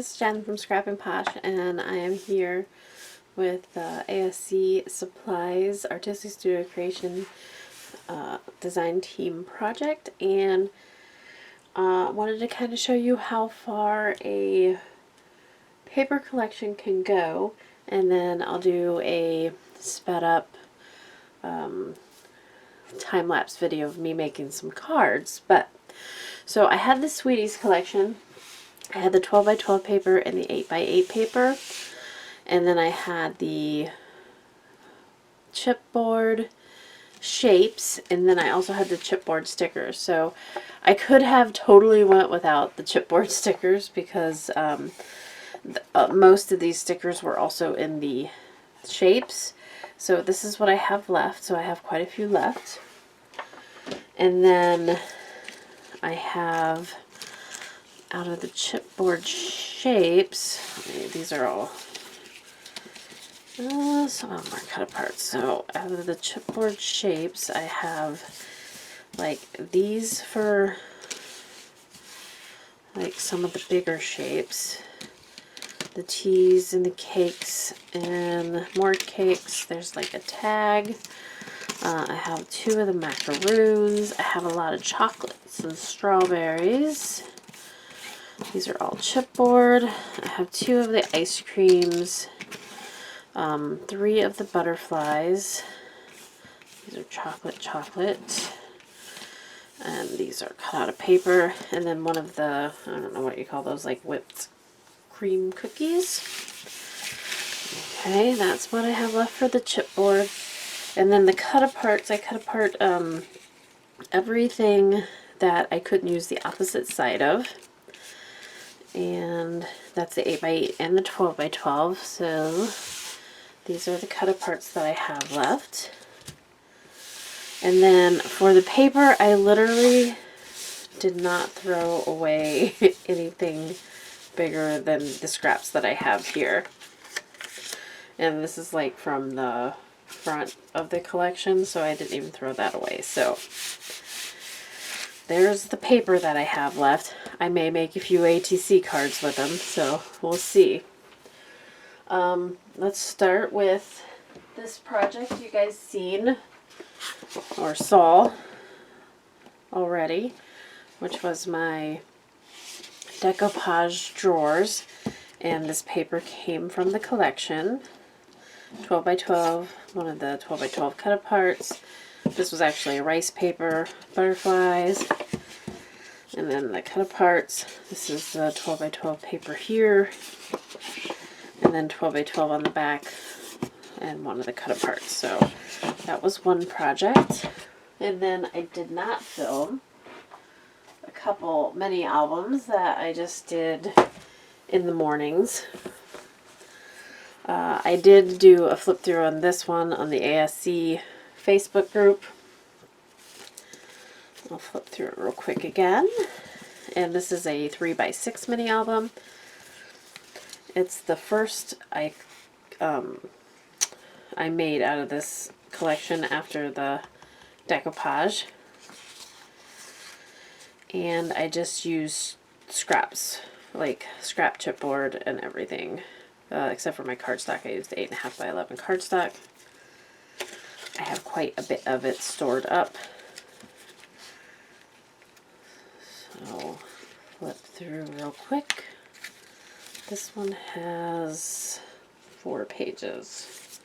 this is Jen from Scrap and Posh, and I am here with ASC Supplies Artistic Studio Creation Design Team Project, and wanted to kind of show you how far a paper collection can go, and then I'll do a sped up time-lapse video of me making some cards. But so I had the Sweeties collection. I had the 12 by 12 paper and the 8 by 8 paper, and then I had the chipboard shapes, and then I also had the chipboard stickers. So I could have totally went without the chipboard stickers because most of these stickers were also in the shapes. So this is what I have left. So I have quite a few left. And then I have, out of the chipboard shapes, these are all, some of them are cut apart. So out of the chipboard shapes, I have like these for like some of the bigger shapes. The teas and the cakes and more cakes. There's like a tag. I have 2 of the macaroons. I have a lot of chocolates and strawberries. These are all chipboard. I have 2 of the ice creams. 3 of the butterflies. These are chocolate. And these are cut out of paper. And then one of the, I don't know what you call those, like whipped cream cookies. Okay, that's what I have left for the chipboard. And then the cut aparts, I cut apart everything that I couldn't use the opposite side of. And that's the 8 by 8 and the 12 by 12. So these are the cut aparts that I have left. And then for the paper, I literally did not throw away anything bigger than the scraps that I have here. And this is like from the front of the collection, so I didn't even throw that away. So there's the paper that I have left. I may make a few ATC cards with them, so we'll see. Let's start with this project you guys seen or saw already, which was my decoupage drawers, and this paper came from the collection. 12 by 12, one of the 12 by 12 cut aparts. This was actually a rice paper, butterflies, and then the cut aparts. This is the 12 by 12 paper here, and then 12 by 12 on the back, and one of the cut aparts. So that was one project. And then I did not film a couple mini albums that I just did in the mornings. I did do a flip through on this one on the ASC Facebook group. I'll flip through it real quick again. And this is a 3 by 6 mini album. It's the first I made out of this collection after the decoupage. And I just used scraps, like scrap chipboard and everything. Except for my cardstock, I used 8.5 by 11 cardstock. I have quite a bit of it stored up. So, flip through real quick. This one has 4 pages.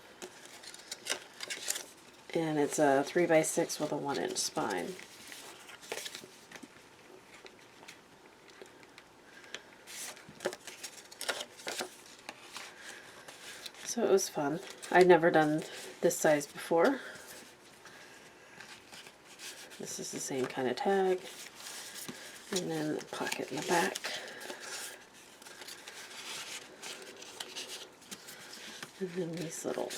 And it's a 3 by 6 with a 1-inch spine. So it was fun. I'd never done this size before. This is the same kind of tag. And then the pocket in the back. And then these little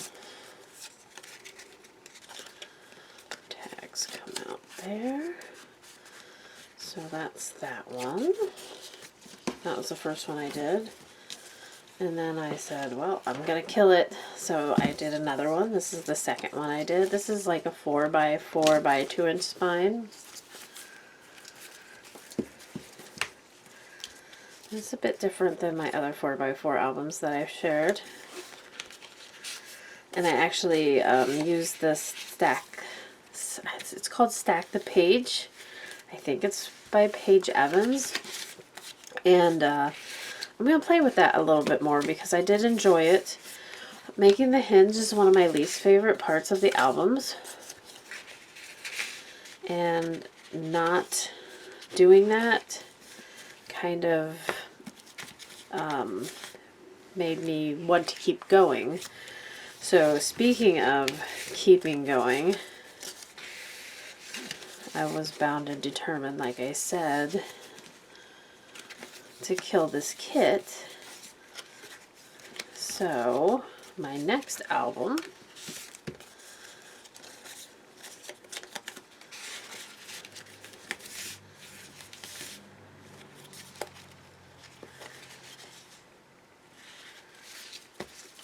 tags come out there. So that's that one. That was the first one I did. And then I said, well, I'm going to kill it. So I did another one. This is the second one I did. This is like a 4 by 4 by 2-inch spine. It's a bit different than my other 4x4 albums that I've shared. And I actually use this stack. It's called Stack the Page. I think it's by Paige Evans. And I'm going to play with that a little bit more because I did enjoy it. Making the hinge is one of my least favorite parts of the albums. And not doing that kind of made me want to keep going. So speaking of keeping going, I was bound and determined, like I said, to kill this kit. So my next album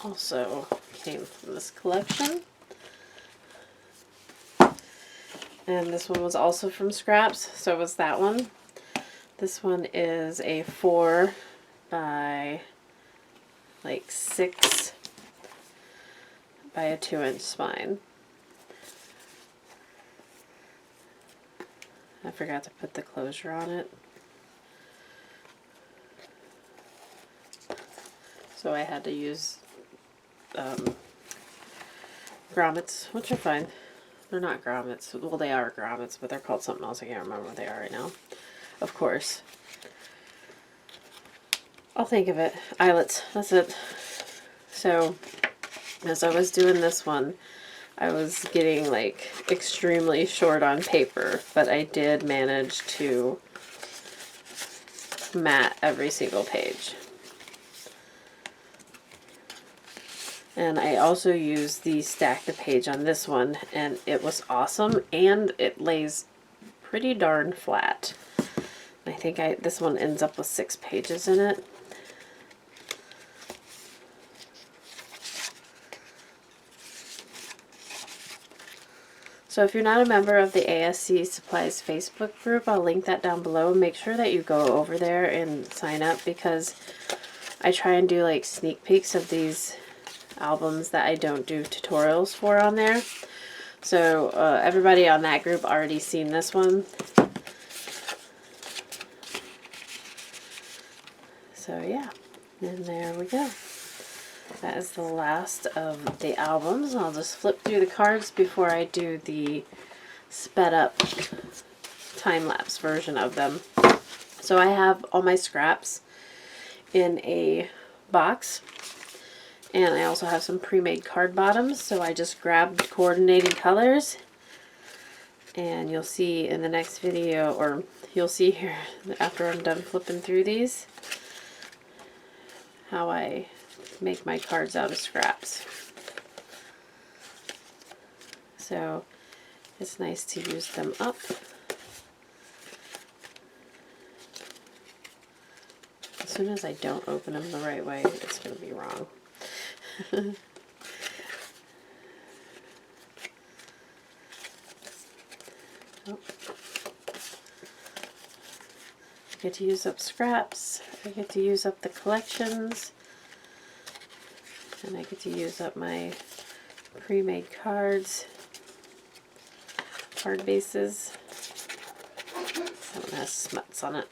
also came from this collection. And this one was also from Scraps, so was that one. This one is a 4 by like 6 by a 2-inch spine. I forgot to put the closure on it. So I had to use grommets, which are fine. They're not grommets. Well, they are grommets, but they're called something else. I can't remember what they are right now. Of course. I'll think of it. Eyelets. That's it. So, as I was doing this one, I was getting like extremely short on paper, but I did manage to mat every single page. And I also used the Stack the Page on this one, and it was awesome, and it lays pretty darn flat. I think this one ends up with 6 pages in it. So if you're not a member of the ASC Supplies Facebook group, I'll link that down below. Make sure that you go over there and sign up, because I try and do like sneak peeks of these albums that I don't do tutorials for on there. So everybody on that group already seen this one. So yeah, and there we go. That is the last of the albums. I'll just flip through the cards before I do the sped up time-lapse version of them. So I have all my scraps in a box. And I also have some pre-made card bottoms, so I just grabbed coordinating colors. And you'll see in the next video, or you'll see here after I'm done flipping through these, how I make my cards out of scraps. So it's nice to use them up. As soon as I don't open them the right way, it's going to be wrong. Oh. I get to use up scraps, I get to use up the collections, and I get to use up my pre-made cards, card bases. That one has smuts on it.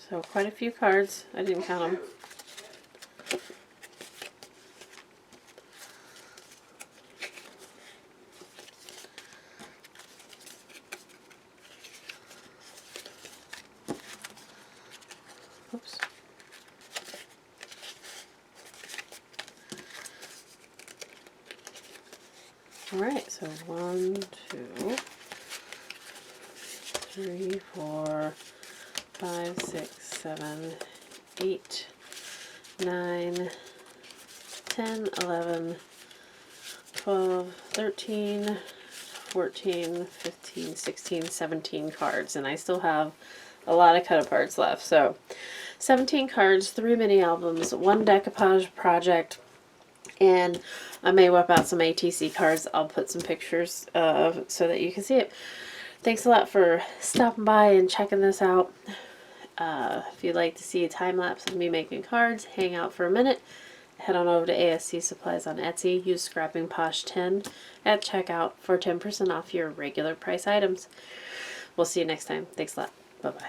So quite a few cards. I didn't count them. Oops. Alright, so 1, 2, 3, 4, 5, 6, 7, 8, 9, 10, 11, 12, 13, 14, 15, 16, 17 cards. And I still have a lot of cut-aparts left. So 17 cards, 3 mini albums, 1 decoupage project, And I may whip out some ATC cards. I'll put some pictures of so that you can see it. Thanks a lot for stopping by and checking this out. If you'd like to see a time lapse of me making cards, hang out for a minute, head on over to ASC Supplies on Etsy. Use Scrapping Posh 10 at checkout for 10% off your regular price items. We'll see you next time. Thanks a lot. Bye-bye.